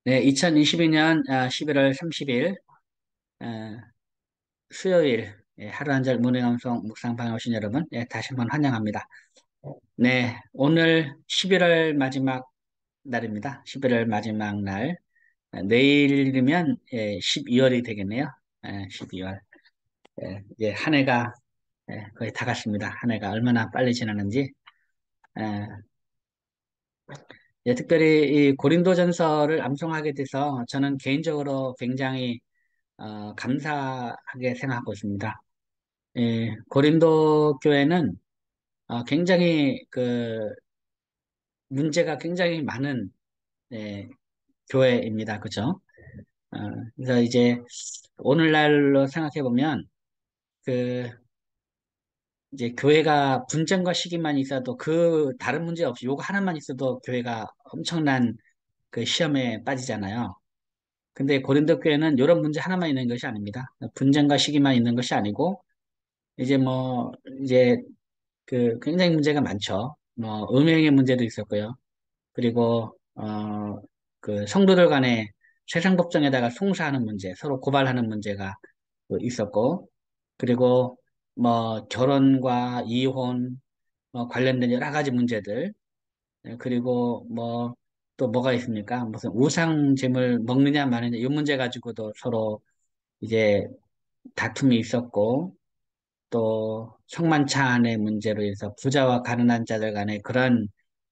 네, 2022년 11월 30일 수요일 하루 한 절 문의 방송 묵상방에 오신 여러분, 다시 한번 환영합니다. 네, 오늘 11월 마지막 날입니다. 11월 마지막 날. 내일이면 12월이 되겠네요. 12월. 이제 한 해가 거의 다 갔습니다. 한 해가 얼마나 빨리 지나는지. 에, 특별히 이 고린도전서를 암송하게 돼서 저는 개인적으로 굉장히 감사하게 생각하고 있습니다. 고린도 교회는 굉장히 문제가 굉장히 많은 예, 교회입니다. 그죠? 어, 그래서 이제 오늘날로 생각해 보면 그 이제 교회가 분쟁과 시기만 있어도 그 다른 문제 없이 요거 하나만 있어도 교회가 엄청난 그 시험에 빠지잖아요. 근데 고린도 교회는 이런 문제 하나만 있는 것이 아닙니다. 분쟁과 시기만 있는 것이 아니고 이제 뭐 이제 굉장히 문제가 많죠. 뭐 음행의 문제도 있었고요. 그리고 성도들 간에 세상법정에다가 송사하는 문제, 서로 고발하는 문제가 있었고, 그리고 뭐 결혼과 이혼 관련된 여러 가지 문제들, 그리고 뭐 또 뭐가 있습니까? 무슨 우상 잼을 먹느냐 마느냐 이 문제 가지고도 서로 이제 다툼이 있었고, 또 성만찬의 문제로 해서 부자와 가난한 자들 간의 그런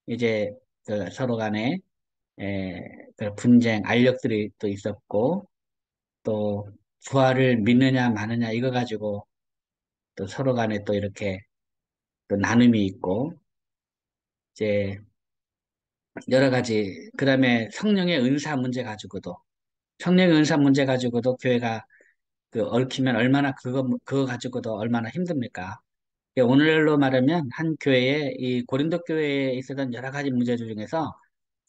이제 서로 간에 에, 그 분쟁, 알력들이 또 있었고, 또 부활을 믿느냐 마느냐 이거 가지고 또 서로 간에 또 이렇게 또 나눔이 있고, 이제 여러 가지, 그 다음에 성령의 은사 문제 가지고도, 성령의 은사 문제 가지고도 교회가 얽히면 얼마나 그거 가지고도 얼마나 힘듭니까? 오늘날로 말하면 한 교회에 이 고린도 교회에 있었던 여러 가지 문제들 중에서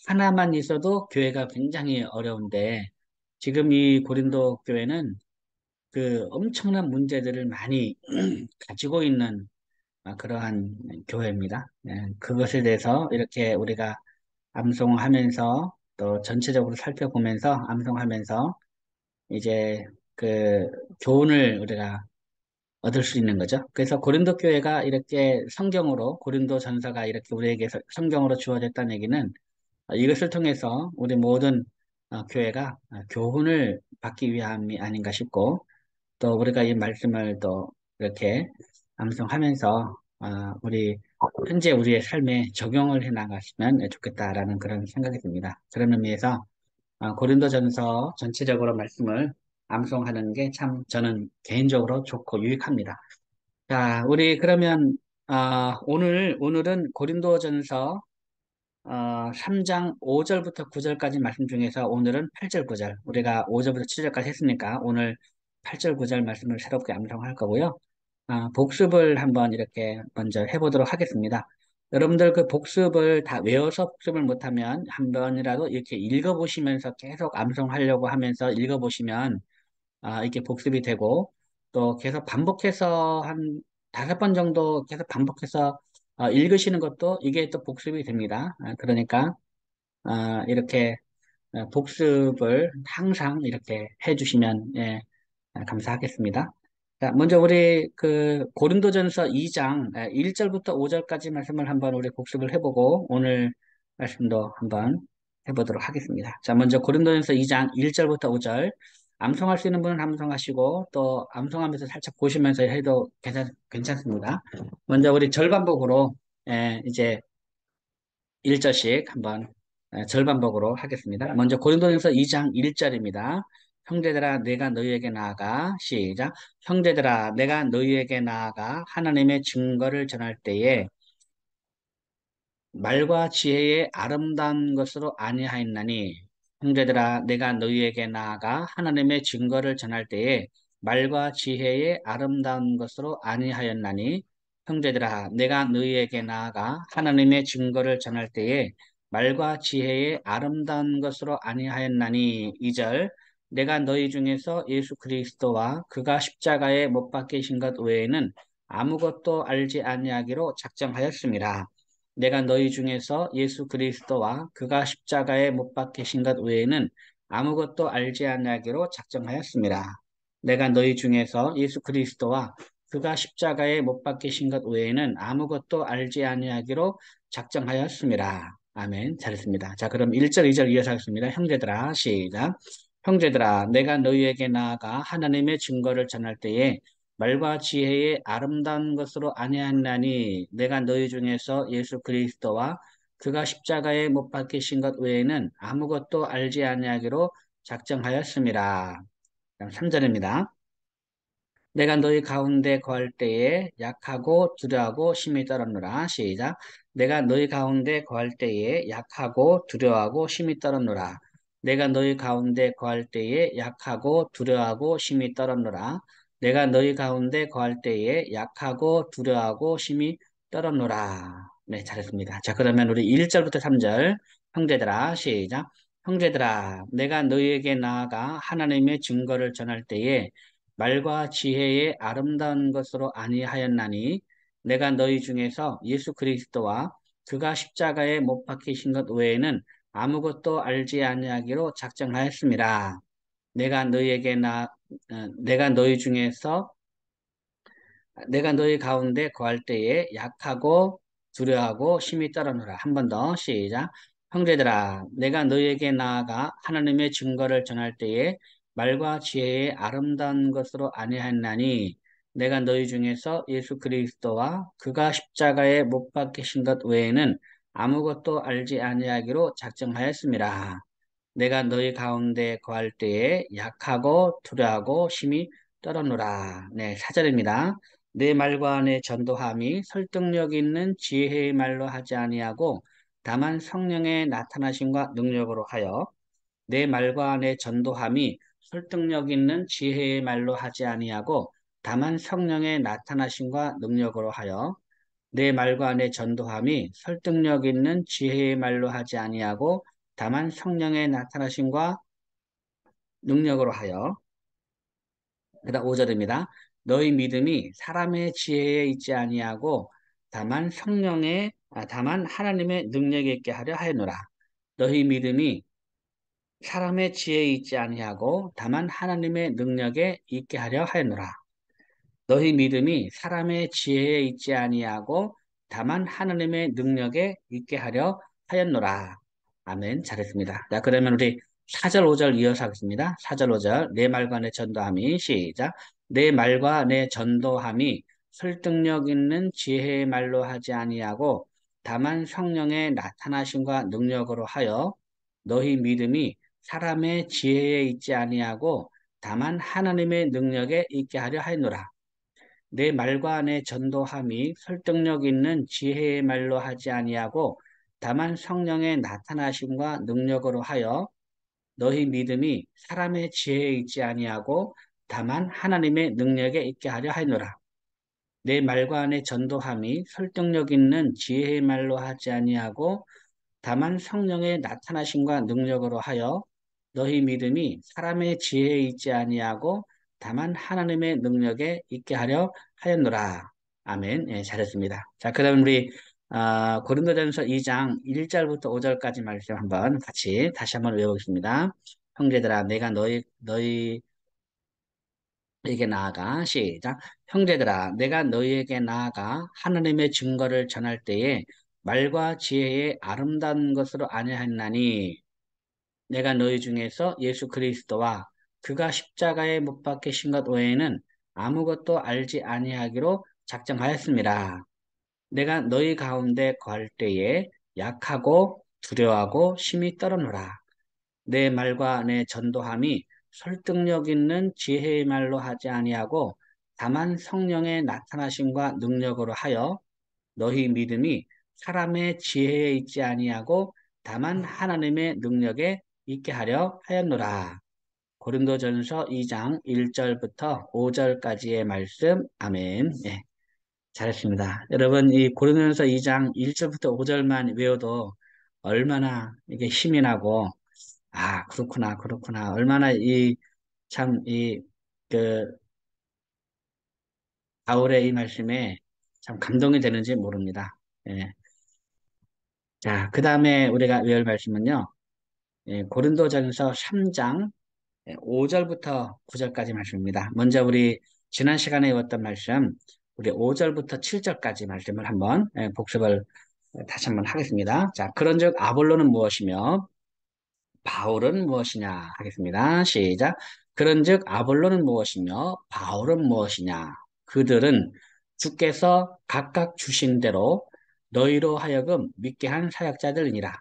하나만 있어도 교회가 굉장히 어려운데 지금 이 고린도 교회는 그 엄청난 문제들을 많이 가지고 있는 그러한 교회입니다. 그것에 대해서 이렇게 우리가 암송하면서 또 전체적으로 살펴보면서 암송하면서 이제 그 교훈을 우리가 얻을 수 있는 거죠. 그래서 고린도 교회가 이렇게 성경으로 고린도 전서가 이렇게 우리에게 성경으로 주어졌다는 얘기는 이것을 통해서 우리 모든 교회가 교훈을 받기 위함이 아닌가 싶고 또 우리가 이 말씀을 또 이렇게 암송하면서 우리 현재 우리의 삶에 적용을 해 나갔으면 좋겠다라는 그런 생각이 듭니다. 그런 의미에서 고린도전서 전체적으로 말씀을 암송하는 게 참 저는 개인적으로 좋고 유익합니다. 자, 우리 그러면 오늘은 고린도전서 3장 5절부터 9절까지 말씀 중에서 오늘은 8절 9절 우리가 5절부터 7절까지 했으니까 오늘 8절 9절 말씀을 새롭게 암송할 거고요. 복습을 한번 이렇게 먼저 해보도록 하겠습니다. 여러분들 그 복습을 다 외워서 복습을 못하면 한 번이라도 이렇게 읽어보시면서 계속 암송하려고 하면서 읽어보시면 이게 복습이 되고 또 계속 반복해서 한 5번 정도 계속 반복해서 읽으시는 것도 이게 또 복습이 됩니다. 그러니까 이렇게 복습을 항상 이렇게 해주시면 감사하겠습니다. 자, 먼저 우리 그 고린도전서 2장 1절부터 5절까지 말씀을 한번 우리 복습을 해보고 오늘 말씀도 한번 해보도록 하겠습니다. 자, 먼저 고린도전서 2장 1절부터 5절 암송할 수 있는 분은 암송하시고 또 암송하면서 살짝 보시면서 해도 괜찮습니다. 먼저 우리 절반복으로 이제 1절씩 한번 절반복으로 하겠습니다. 먼저 고린도전서 2장 1절입니다. 형제들아 내가 너희에게 나아가 시작 형제들아 내가 너희에게 나아가 하나님의 증거를 전할 때에 말과 지혜의 아름다운 것으로 아니하였나니 형제들아 내가 너희에게 나아가 하나님의 증거를 전할 때에 말과 지혜의 아름다운 것으로 아니하였나니 형제들아 내가 너희에게 나아가 하나님의 증거를 전할 때에 말과 지혜의 아름다운 것으로 아니하였나니 2절 내가 너희 중에서 예수 그리스도와 그가 십자가에 못 박히신 것 외에는 아무것도 알지 아니하기로 작정하였습니다. 내가 너희 중에서 예수 그리스도와 그가 십자가에 못 박히신 것 외에는 아무것도 알지 아니하기로 작정하였습니다. 내가 너희 중에서 예수 그리스도와 그가 십자가에 못 박히신 것 외에는 아무것도 알지 아니하기로 작정하였습니다. 아멘. 잘했습니다. 자, 그럼 1절, 2절 이어서 하겠습니다. 형제들아, 시작. 형제들아, 내가 너희에게 나아가 하나님의 증거를 전할 때에 말과 지혜의 아름다운 것으로 아니하나니 내가 너희 중에서 예수 그리스도와 그가 십자가에 못 박히신 것 외에는 아무것도 알지 아니하기로 작정하였습니다. 3절입니다. 내가 너희 가운데 거할 때에 약하고 두려워하고 심히 떨었노라. 시작. 내가 너희 가운데 거할 때에 약하고 두려워하고 심히 떨었노라. 내가 너희 가운데 거할 때에 약하고 두려워하고 심히 떨었노라. 내가 너희 가운데 거할 때에 약하고 두려워하고 심히 떨었노라. 네, 잘했습니다. 자, 그러면 우리 1절부터 3절. 형제들아, 시작. 형제들아, 내가 너희에게 나아가 하나님의 증거를 전할 때에 말과 지혜의 아름다운 것으로 아니하였나니 내가 너희 중에서 예수 그리스도와 그가 십자가에 못 박히신 것 외에는 아무것도 알지 아니하기로 작정하였습니다. 내가 너희에게 내가 너희 중에서 내가 너희 가운데 거할 때에 약하고 두려워하고 심히 떨어노라. 한 번 더 시작. 형제들아, 내가 너희에게 나아가 하나님의 증거를 전할 때에 말과 지혜의 아름다운 것으로 아니하나니 내가 너희 중에서 예수 그리스도와 그가 십자가에 못 박히신 것 외에는 아무것도 알지 아니하기로 작정하였습니다. 내가 너희 가운데 거할 때에 약하고 두려워하고 심히 떨어노라. 네, 4절입니다. 내 말과 내 전도함이 설득력 있는 지혜의 말로 하지 아니하고 다만 성령의 나타나심과 능력으로 하여 내 말과 내 전도함이 설득력 있는 지혜의 말로 하지 아니하고 다만 성령의 나타나심과 능력으로 하여 내 말과 내 전도함이 설득력 있는 지혜의 말로 하지 아니하고 다만 성령의 나타나심과 능력으로 하여 그다음 5절입니다. 너희 믿음이 사람의 지혜에 있지 아니하고 다만 하나님의 능력에 있게 하려 하였노라. 너희 믿음이 사람의 지혜에 있지 아니하고 다만 하나님의 능력에 있게 하려 하였노라. 너희 믿음이 사람의 지혜에 있지 아니하고 다만 하나님의 능력에 있게 하려 하였노라. 아멘. 잘했습니다. 자, 그러면 우리 4절, 5절 이어서 하겠습니다. 4절, 5절. 내 말과 내 전도함이 시작. 내 말과 내 전도함이 설득력 있는 지혜의 말로 하지 아니하고 다만 성령의 나타나심과 능력으로 하여 너희 믿음이 사람의 지혜에 있지 아니하고 다만 하나님의 능력에 있게 하려 하였노라. 내 말과 내 전도함이 설득력 있는 지혜의 말로 하지 아니하고 다만 성령의 나타나심과 능력으로 하여 너희 믿음이 사람의 지혜에 있지 아니하고 다만 하나님의 능력에 있게 하려 하노라. 내 말과 내 전도함이 설득력 있는 지혜의 말로 하지 아니하고 다만 성령의 나타나심과 능력으로 하여 너희 믿음이 사람의 지혜에 있지 아니하고 다만 하나님의 능력에 있게 하려 하였노라. 아멘. 예, 잘했습니다. 자, 그럼 우리 고린도전서 2장 1절부터 5절까지 말씀 한번 같이 다시 한번 외워보겠습니다. 형제들아, 내가 너희에게 나아가 시작. 형제들아, 내가 너희에게 나아가 하나님의 증거를 전할 때에 말과 지혜의 아름다운 것으로 아니하나니 내가 너희 중에서 예수 그리스도와 그가 십자가에 못 박히신 것 외에는 아무것도 알지 아니하기로 작정하였습니다. 내가 너희 가운데 거할 때에 약하고 두려워하고 심히 떨어노라. 내 말과 내 전도함이 설득력 있는 지혜의 말로 하지 아니하고 다만 성령의 나타나심과 능력으로 하여 너희 믿음이 사람의 지혜에 있지 아니하고 다만 하나님의 능력에 있게 하려 하였노라. 고린도전서 2장 1절부터 5절까지의 말씀. 아멘. 예, 잘했습니다. 여러분, 이 고린도전서 2장 1절부터 5절만 외워도 얼마나 이게 힘이 나고, 아, 그렇구나, 그렇구나. 얼마나 참, 바울의 이 말씀에 참 감동이 되는지 모릅니다. 예. 자, 그 다음에 우리가 외울 말씀은요. 고린도전서 3장 5절부터 9절까지 말씀입니다. 먼저 우리 지난 시간에 배웠던 말씀, 우리 5절부터 7절까지 말씀을 한번 복습을 다시 한번 하겠습니다. 자, 그런즉 아볼로는 무엇이며 바울은 무엇이냐 하겠습니다. 시작. 그런즉 아볼로는 무엇이며 바울은 무엇이냐? 그들은 주께서 각각 주신 대로 너희로 하여금 믿게 한 사역자들이니라.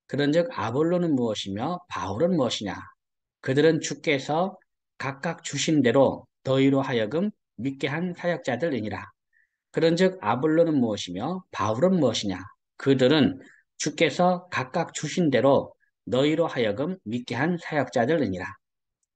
그런즉 아볼로는 무엇이며 바울은 무엇이냐? 그들은 주께서 각각 주신 대로 너희로 하여금 믿게 한 사역자들이니라. 그런즉 아볼로는 무엇이며 바울은 무엇이냐? 그들은 주께서 각각 주신 대로 너희로 하여금 믿게 한 사역자들이니라.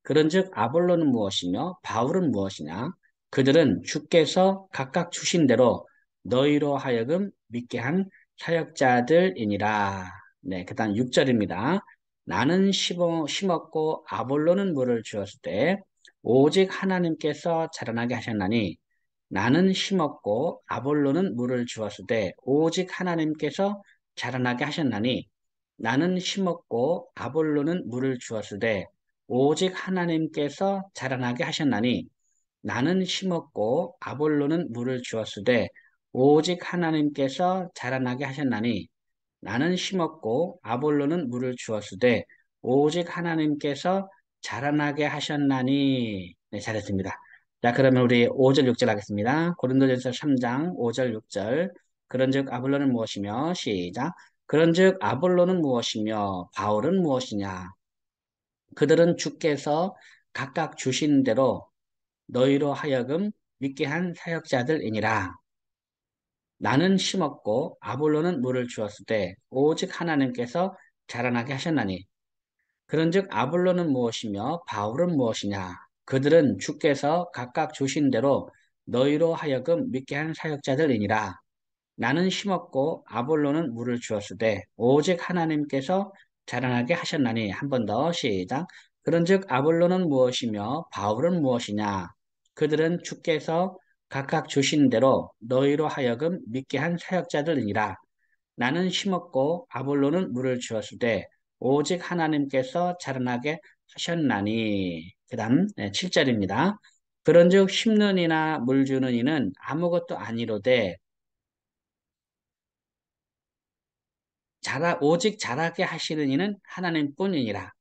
그런즉 아볼로는 무엇이며 바울은 무엇이냐? 그들은 주께서 각각 주신 대로 너희로 하여금 믿게 한 사역자들이니라. 네, 그다음 6절입니다. 나는 심었고 아볼로는 물을 주었을 때 오직 하나님께서 자라나게 하셨나니 나는 심었고 아볼로는 물을 주었을 때 오직 하나님께서 자라나게 하셨나니 나는 심었고 아볼로는 물을 주었을 때 오직 하나님께서 자라나게 하셨나니 나는 심었고 아볼로는 물을 주었을 때 오직 하나님께서 자라나게 하셨나니 나는 심었고 아볼로는 물을 주었을 때 오직 하나님께서 자라나게 하셨나니. 네, 잘했습니다. 자, 그러면 우리 5절 6절 하겠습니다. 고린도전서 3장 5절 6절. 그런즉 아볼로는 무엇이며 시작. 그런즉 아볼로는 무엇이며 바울은 무엇이냐? 그들은 주께서 각각 주신 대로 너희로 하여금 믿게 한 사역자들이니라. 나는 심었고 아볼로는 물을 주었을 때 오직 하나님께서 자라나게 하셨나니 그런즉 아볼로는 무엇이며 바울은 무엇이냐 그들은 주께서 각각 주신 대로 너희로 하여금 믿게 한 사역자들이니라 나는 심었고 아볼로는 물을 주었을 때 오직 하나님께서 자라나게 하셨나니 한 번 더 시작 그런즉 아볼로는 무엇이며 바울은 무엇이냐 그들은 주께서 각각 주신 대로 너희로 하여금 믿게 한 사역자들이니라 나는 심었고 아볼로는 물을 주었을 때 오직 하나님께서 자라나게 하셨나니 그 다음 7절입니다 그런즉 심는 이나 물 주는 이는 아무것도 아니로되 오직 자라게 하시는 이는 하나님뿐이니라.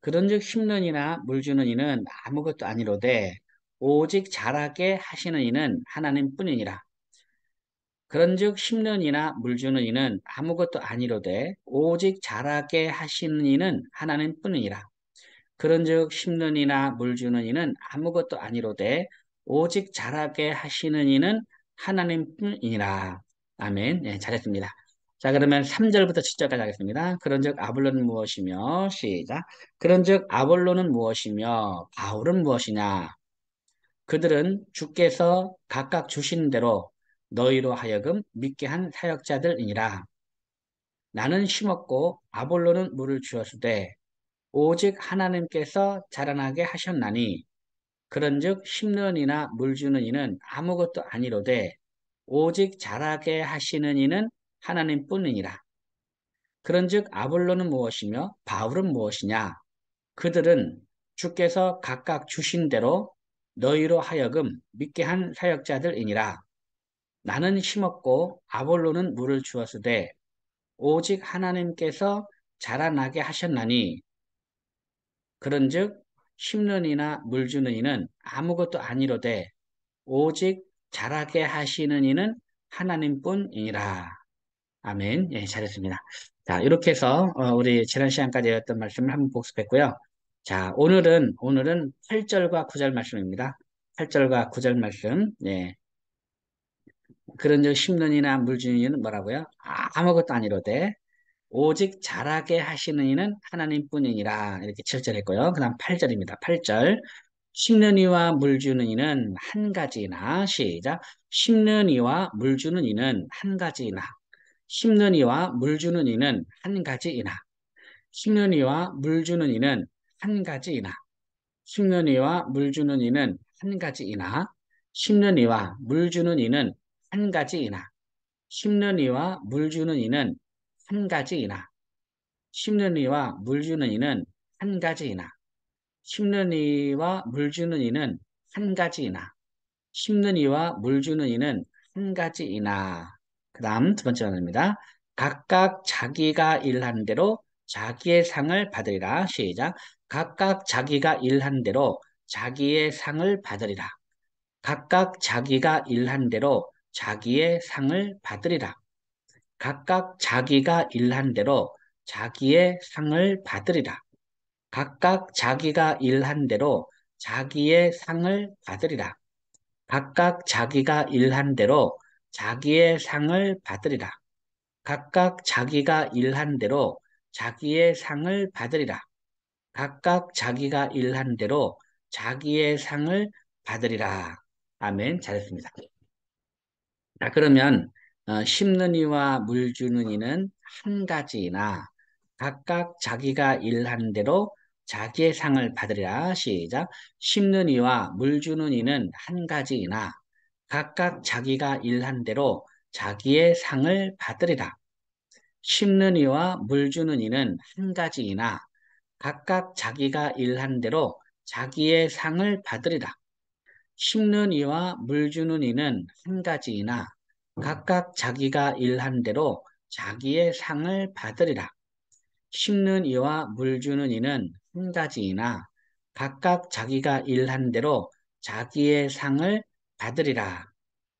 그런즉 심는 이나 물 주는 이는 아무것도 아니로되 오직 자라게 하시는 이는 하나님뿐이니라. 그런즉 심는 이나 물 주는 이는 아무것도 아니로되 오직 자라게 하시는 이는 하나님뿐이니라. 그런즉 심는 이나 물 주는 이는 아무것도 아니로되 오직 자라게 하시는 이는 하나님뿐이니라. 아멘. 네, 잘했습니다. 자, 그러면 3절부터 7절까지 하겠습니다. 그런즉 아볼로는 무엇이며 시작. 그런즉 아볼로는 무엇이며 바울은 무엇이냐? 그들은 주께서 각각 주신 대로 너희로 하여금 믿게 한 사역자들이니라. 나는 심었고 아볼로는 물을 주었을 때 오직 하나님께서 자라나게 하셨나니 그런즉 심는 이나 물 주는 이는 아무것도 아니로되 오직 자라게 하시는 이는 하나님뿐이니라. 그런즉 아볼로는 무엇이며 바울은 무엇이냐? 그들은 주께서 각각 주신 대로 너희로 하여금 믿게 한 사역자들이니라. 나는 심었고 아볼로는 물을 주었으되 오직 하나님께서 자라나게 하셨나니 그런즉 심는 이나 물 주는 이는 아무것도 아니로되 오직 자라게 하시는 이는 하나님뿐이니라. 아멘. 예, 잘했습니다. 자, 이렇게 해서 우리 지난 시간까지 했던 말씀을 한번 복습했고요. 자, 오늘은 8절과 9절 말씀입니다. 8절과 9절 말씀. 예. 그런즉 심는 이나 물 주는 이는 뭐라고요? 아무것도 아니로되 오직 자라게 하시는 이는 하나님뿐이니라. 이렇게 7절 했고요. 그 다음 8절입니다. 8절. 심는 이와 물 주는 이는 한 가지나 시작. 심는 이와 물 주는 이는 한 가지나 심는 이와 물 주는 이는 한 가지이나 심는 이와 물 주는 이는 한 가지이나 심는 이와 물 주는 이는 한 가지이나 심는 이와 물 주는 이는 한 가지이나 심는 이와 물 주는 이는 한 가지이나 심는 이와 물 주는 이는 한 가지이나. 심는 이와 물 주는 이는 한 가지이나. 심는 이와 물 주는 이는 한 가지이나. 그 다음 두 번째 말입니다. 각각 자기가 일한 대로 자기의 상을 받으리라. 시작. 각각 자기가 일한 대로 자기의 상을 받으리라. 각각 자기가 일한 대로 자기의 상을 받으리라. 각각 자기가 일한 대로 자기의 상을 받으리라. 각각 자기가 일한 대로 자기의 상을 받으리라. 각각 자기가 일한 대로 자기의 상을 받으리라. 각각 자기가 일한 대로 자기의 상을 받으리라. 각각 자기가 일한 대로 자기의 상을 받으리라. 아멘. 잘했습니다. 자, 그러면 심는 이와 물 주는 이는 한 가지이나 각각 자기가 일한 대로 자기의 상을 받으리라. 시작. 심는 이와 물 주는 이는 한 가지이나 각각 자기가 일한 대로 자기의 상을 받으리라. 심는 이와 물 주는 이는 한 가지이나 각각 자기가 일한 대로 자기의 상을 받으리라. 심는 이와 물 주는 이는 한 가지이나 각각 자기가 일한 대로 자기의 상을 받으리라. 심는 이와 물 주는 이는 한 가지이나 각각 자기가 일한 대로 자기의 상을 받으리라.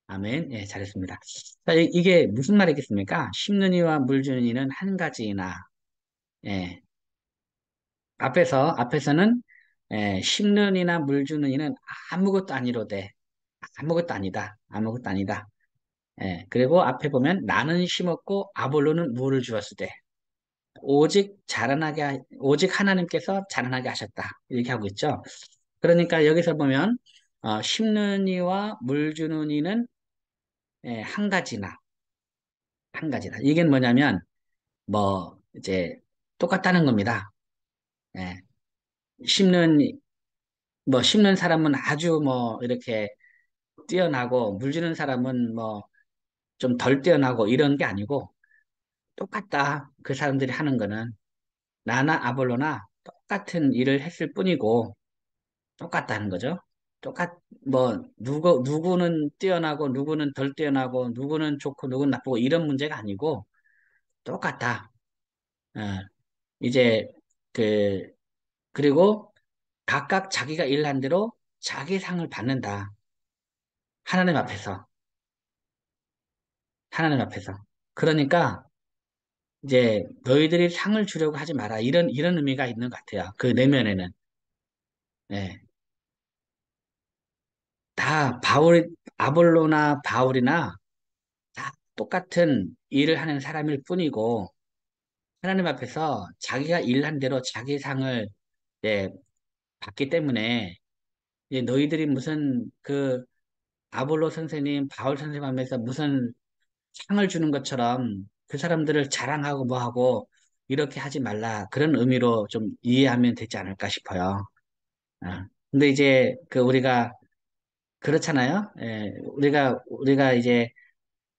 아멘. 예, 잘했습니다. 자, 이게 무슨 말이겠습니까? 심는 이와 물 주는 이는 한 가지이나. 예, 앞에서는 심는 이나 물 주는 이는 아무것도 아니로되. 아무것도 아니다. 아무것도 아니다. 예, 그리고 앞에 보면 나는 심었고 아볼로는 물을 주었을 때 오직 하나님께서 자라나게 하셨다. 이렇게 하고 있죠. 그러니까 여기서 보면 심는 이와 물 주는 이는 한 가지나 한 가지다. 이게 뭐냐면 뭐 이제 똑같다는 겁니다. 예, 심는 심는 사람은 아주 뭐 이렇게 뛰어나고 물 주는 사람은 뭐 좀 덜 뛰어나고 이런 게 아니고 똑같다. 그 사람들이 하는 거는 나나 아볼로나 똑같은 일을 했을 뿐이고 똑같다는 거죠. 누구는 뛰어나고 누구는 덜 뛰어나고 누구는 좋고 누구는 나쁘고 이런 문제가 아니고 똑같다. 어, 이제 그 그리고 각각 자기가 일한 대로 자기 상을 받는다. 하나님 앞에서. 하나님 앞에서. 그러니까 이제 너희들이 상을 주려고 하지 마라. 이런 의미가 있는 것 같아요. 그 내면에는. 예. 다 아볼로나 바울이나 다 똑같은 일을 하는 사람일 뿐이고 하나님 앞에서 자기가 일한 대로 자기 상을 예, 받기 때문에 이제 너희들이 무슨 그 아볼로 선생님, 바울 선생님 하면서 무슨 상을 주는 것처럼 그 사람들을 자랑하고 뭐하고 이렇게 하지 말라. 그런 의미로 좀 이해하면 되지 않을까 싶어요. 근데 이제 그 우리가 그렇잖아요. 예, 우리가 이제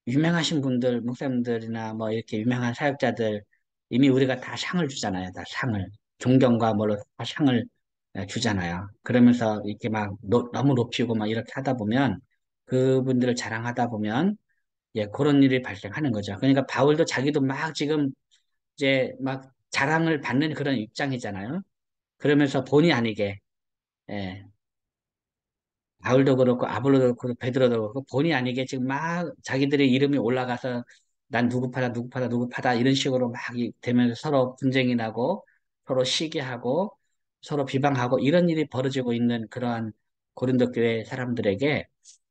유명하신 분들, 목사님들이나 뭐 이렇게 유명한 사역자들 이미 우리가 다 상을 주잖아요. 다 상을. 존경과 뭐로 다 상을 주잖아요. 그러면서 이렇게 막 너무 높이고 막 이렇게 하다 보면 그분들을 자랑하다 보면 예, 그런 일이 발생하는 거죠. 그러니까 바울도 자기도 막 지금 이제 막 자랑을 받는 그런 입장이잖아요. 그러면서 본의 아니게 예, 바울도 그렇고 아볼로도 그렇고 베드로도 그렇고 본의 아니게 지금 막 자기들의 이름이 올라가서 난 누구 파다 누구 파다 누구 파다 이런 식으로 되면서 서로 분쟁이 나고 서로 시기하고 서로 비방하고 이런 일이 벌어지고 있는 그러한 고린도 교회 사람들에게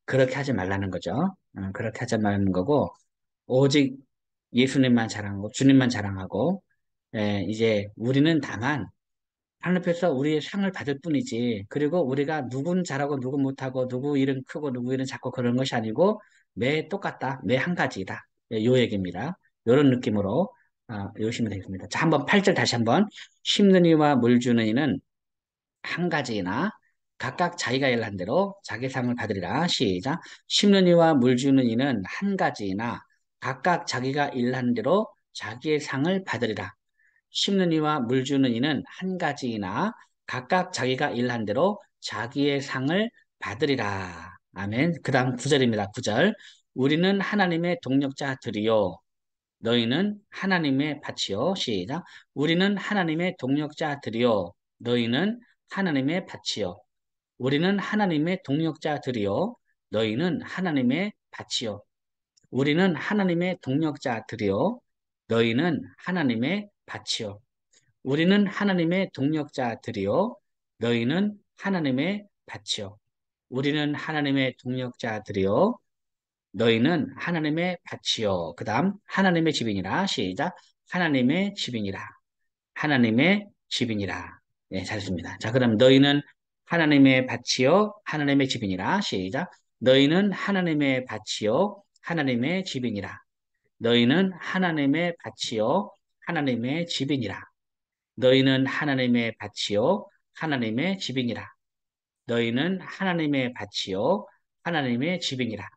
그렇게 하지 말라는 거죠. 그렇게 하지 말라는 거고 오직 예수님만 자랑하고 주님만 자랑하고 이제 우리는 다만 하늘 앞에서 우리의 상을 받을 뿐이지. 그리고 우리가 누군 잘하고 누군 못하고 누구 일은 크고 누구 일은 작고 그런 것이 아니고 매 똑같다. 매 한 가지다. 요 얘기입니다. 이런 느낌으로 외우시면 되겠습니다. 자, 한번 8절 다시 한번. 심는 이와 물 주는 이는 한 가지나 각각 자기가 일한 대로 자기 상을 받으리라. 시작. 심는 이와 물 주는 이는 한 가지나 각각 자기가 일한 대로 자기의 상을 받으리라. 심는 이와 물 주는 이는 한 가지이나 각각 자기가 일한 대로 자기의 상을 받으리라. 아멘. 그 다음 9절입니다. 9절. 우리는 하나님의 동력자들이요. 너희는 하나님의 밭이요. 시작. 우리는 하나님의 동력자들이요. 너희는 하나님의 밭이요. 우리는 하나님의 동력자들이요. 너희는 하나님의 밭이요. 우리는 하나님의 동력자들이요. 너희는 하나님의 밭이요. 우리는 하나님의 동력자들이요. 너희는 하나님의 밭이요. 우리는 하나님의 동력자들이요. 너희는 하나님의 밭이요. 그 다음 하나님의 집이니라. 시작. 하나님의 집이니라. 하나님의 집이니라. 네, 잘했습니다. 자, 그럼 너희는 하나님의 밭이요. 하나님의 집이니라. 시작. 너희는 하나님의 밭이요. 하나님의 집이니라. 너희는 하나님의 밭이요. 하나님의 집이니라. 너희는 하나님의 밭이요. 하나님의 집이니라. 너희는 하나님의 밭이요. 하나님의 집이니라.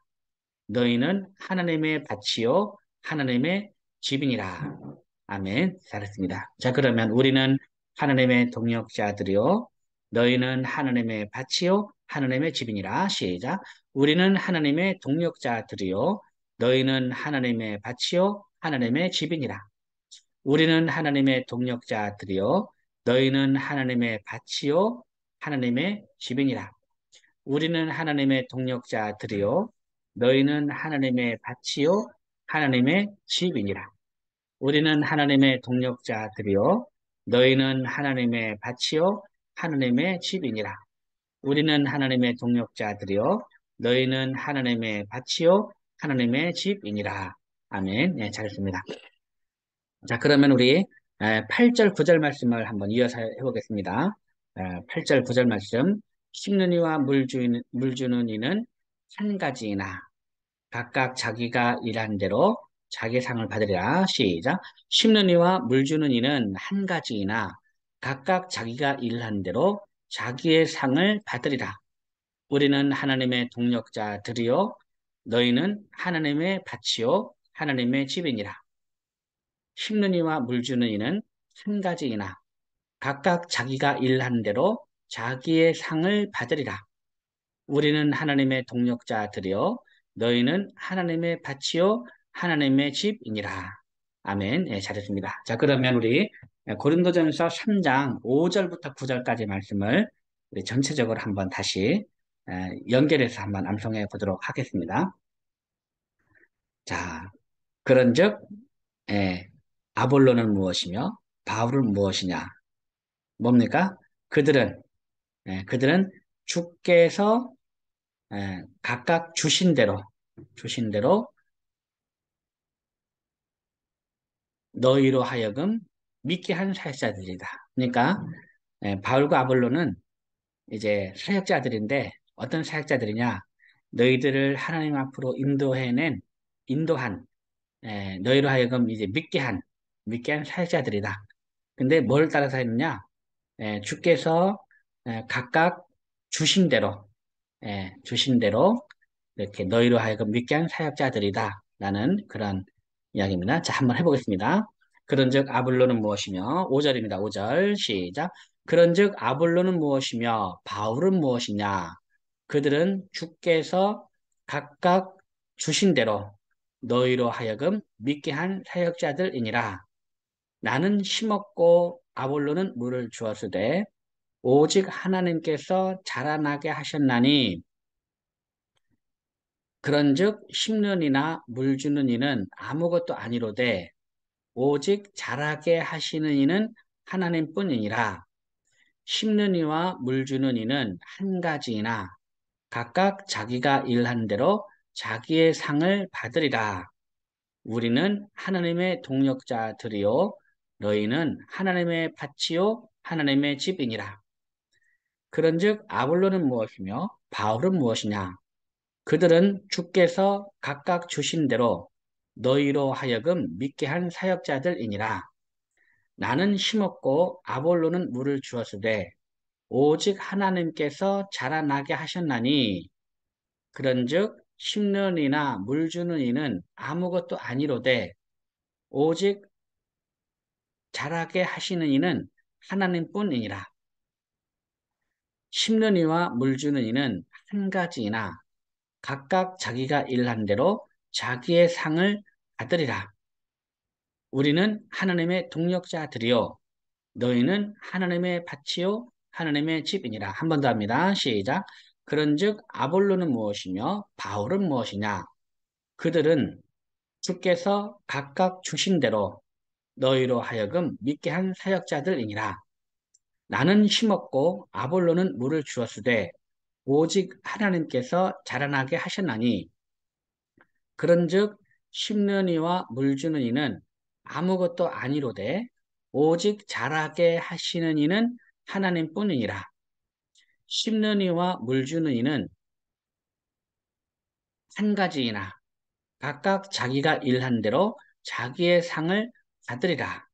너희는 하나님의 밭이요 하나님의 집이니라. 아멘. 잘했습니다. 자, 그러면 우리는 하나님의 동역자들이요. 너희는 하나님의 밭이요 하나님의 집이니라. 시작. 우리는 하나님의 동역자들이요. 너희는 하나님의 밭이요 하나님의 집이니라. 우리는 하나님의 동역자들이요. 너희는 하나님의 밭이요 하나님의 집이니라. 우리는 하나님의 동력자들이요. 너희는 하나님의 밭이요. 하나님의 집이니라. 우리는 하나님의 동력자들이요. 너희는 하나님의 밭이요. 하나님의 집이니라. 우리는 하나님의 동력자들이요. 너희는 하나님의 밭이요. 하나님의 집이니라. 아멘. 네, 잘했습니다. 자, 그러면 우리 8절, 9절 말씀을 한번 이어서 해보겠습니다. 8절, 9절 말씀. 심는 이와 물 주는 이는 한 가지이나 각각 자기가 일한 대로 자기 상을 받으리라. 시작. 심는 이와 물 주는 이는 한 가지이나 각각 자기가 일한 대로 자기의 상을 받으리라. 우리는 하나님의 동력자들이요. 너희는 하나님의 밭이요. 하나님의 집이니라. 심는 이와 물 주는 이는 한 가지이나 각각 자기가 일한 대로 자기의 상을 받으리라. 우리는 하나님의 동력자들이요 너희는 하나님의 밭이요 하나님의 집이니라. 아멘. 네, 잘했습니다. 자, 그러면 우리 고린도전서 3장 5절부터 9절까지 말씀을 우리 전체적으로 한번 다시 연결해서 한번 암송해 보도록 하겠습니다. 자, 그런즉 예, 아볼로는 무엇이며 바울은 무엇이냐? 뭡니까? 그들은 그들은 주께서 각각 주신 대로 너희로 하여금 믿게 한 사역자들이다. 그러니까 바울과 아볼로는 이제 사역자들인데 어떤 사역자들이냐? 너희들을 하나님 앞으로 인도한 너희로 하여금 이제 믿게 한 사역자들이다. 근데 뭘 따라서 했느냐? 주께서 각각 주신 대로 주신 대로 이렇게 너희로 하여금 믿게 한 사역자들이다 라는 그런 이야기입니다. 자, 한번 해보겠습니다. 그런즉 아볼로는 무엇이며 5절입니다. 5절 시작. 그런즉 아볼로는 무엇이며 바울은 무엇이냐? 그들은 주께서 각각 주신 대로 너희로 하여금 믿게 한 사역자들이니라. 나는 심었고 아볼로는 물을 주었으되 오직 하나님께서 자라나게 하셨나니 그런즉 심는 이나 물 주는 이는 아무것도 아니로되 오직 자라게 하시는 이는 하나님뿐이니라. 심는 이와 물 주는 이는 한 가지이나 각각 자기가 일한 대로 자기의 상을 받으리라. 우리는 하나님의 동력자들이요 너희는 하나님의 밭이요 하나님의 집이니라. 그런즉 아볼로는 무엇이며 바울은 무엇이냐? 그들은 주께서 각각 주신 대로 너희로 하여금 믿게 한 사역자들이니라. 나는 심었고 아볼로는 물을 주었으되 오직 하나님께서 자라나게 하셨나니 그런즉 심는 이나 물 주는 이는 아무것도 아니로되 오직 자라게 하시는 이는 하나님뿐이니라. 심는 이와 물 주는 이는 한 가지이나 각각 자기가 일한 대로 자기의 상을 받으리라. 우리는 하나님의 동력자들이요 너희는 하나님의 밭이요 하나님의 집이니라. 한 번 더 합니다. 시작. 그런즉 아볼로는 무엇이며 바울은 무엇이냐? 그들은 주께서 각각 주신 대로 너희로 하여금 믿게 한 사역자들이니라. 나는 심었고 아볼로는 물을 주었으되 오직 하나님께서 자라나게 하셨나니 그런즉 심는 이와 물 주는 이는 아무것도 아니로되 오직 자라게 하시는 이는 하나님뿐이니라. 심는 이와 물 주는 이는 한 가지이나 각각 자기가 일한 대로 자기의 상을 받으리라.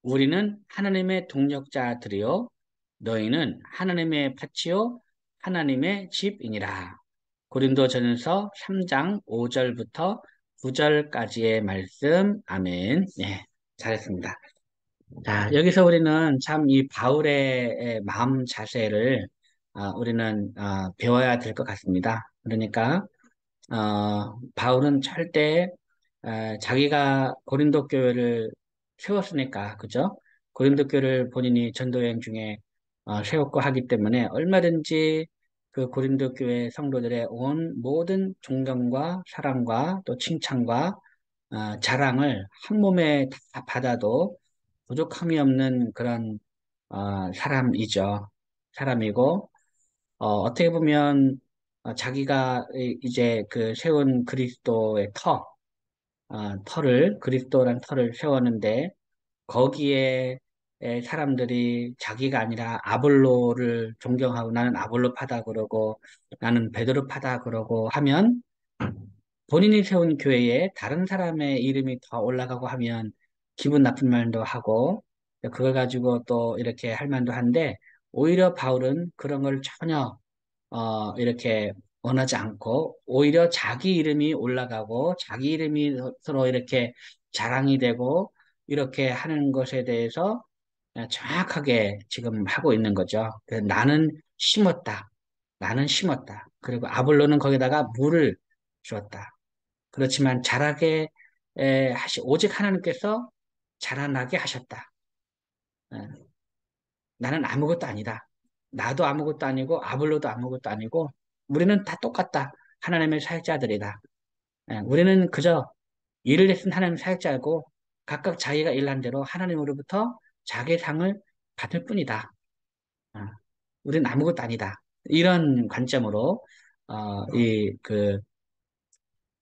우리는 하나님의 동력자들이요 너희는 하나님의 밭이요 하나님의 집이니라. 고린도전서 3장 5절부터 9절까지의 말씀. 아멘. 네, 잘했습니다. 자, 여기서 우리는 참 이 바울의 마음 자세를 우리는 배워야 될 것 같습니다. 그러니까 바울은 절대 자기가 고린도 교회를 세웠으니까, 그죠? 고린도 교회를 본인이 전도여행 중에 세웠고 하기 때문에 얼마든지 그 고린도 교회 성도들의 온 모든 존경과 사랑과 또 칭찬과 자랑을 한 몸에 다 받아도 부족함이 없는 그런 사람이죠. 사람이고 어떻게 보면 자기가 이제 그 세운 그리스도의 터를 그리스도란 터를 세웠는데 거기에 사람들이 자기가 아니라 아볼로를 존경하고 나는 아볼로파다 그러고 나는 베드로파다 그러고 하면 본인이 세운 교회에 다른 사람의 이름이 더 올라가고 하면 기분 나쁜 말도 하고 그걸 가지고 또 이렇게 할 만도 한데 오히려 바울은 그런 걸 전혀 이렇게 원하지 않고 오히려 자기 이름이 올라가고 자기 이름이 서로 이렇게 자랑이 되고 이렇게 하는 것에 대해서 정확하게 지금 하고 있는 거죠. 그래서 나는 심었다. 나는 심었다. 그리고 아볼로는 거기다가 물을 주었다. 그렇지만 자라게 오직 하나님께서 자라나게 하셨다. 예, 나는 아무것도 아니다. 나도 아무것도 아니고 아볼로도 아무것도 아니고 우리는 다 똑같다. 하나님의 사역자들이다. 우리는 그저 일을 했은 하나님 사역자고 각각 자기가 일한 대로 하나님으로부터 자기 상을 받을 뿐이다. 어, 우리는 아무것도 아니다. 이런 관점으로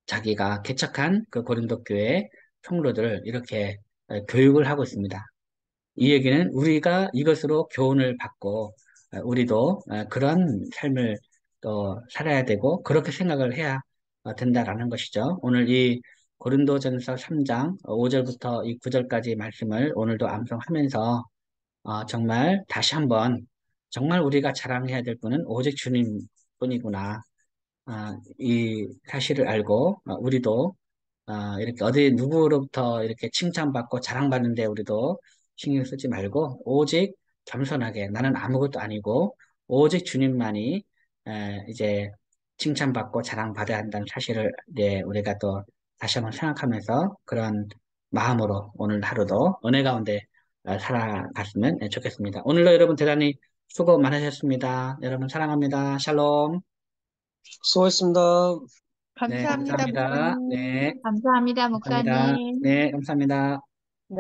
자기가 개척한 그 고린도 교회 성도들을 이렇게 교육을 하고 있습니다. 이 얘기는 우리가 이것으로 교훈을 받고 우리도 그런 삶을 또 살아야 되고 그렇게 생각을 해야 된다라는 것이죠. 오늘 이 고린도전서 3장 5절부터 이 9절까지 말씀을 오늘도 암송하면서 정말 다시 한번 정말 우리가 자랑해야 될 분은 오직 주님뿐이구나. 이 사실을 알고 우리도 이렇게 어디 누구로부터 이렇게 칭찬받고 자랑받는데 우리도 신경 쓰지 말고 오직 겸손하게 나는 아무것도 아니고 오직 주님만이 이제 칭찬받고 자랑받아야 한다는 사실을 우리가 또 다시 한번 생각하면서 그런 마음으로 오늘 하루도 은혜 가운데 살아갔으면 좋겠습니다. 오늘도 여러분 대단히 수고 많으셨습니다. 여러분 사랑합니다. 샬롬. 수고했습니다. 네, 감사합니다, 감사합니다. 네, 목사님. 감사합니다, 감사합니다. 목사님. 네, 감사합니다.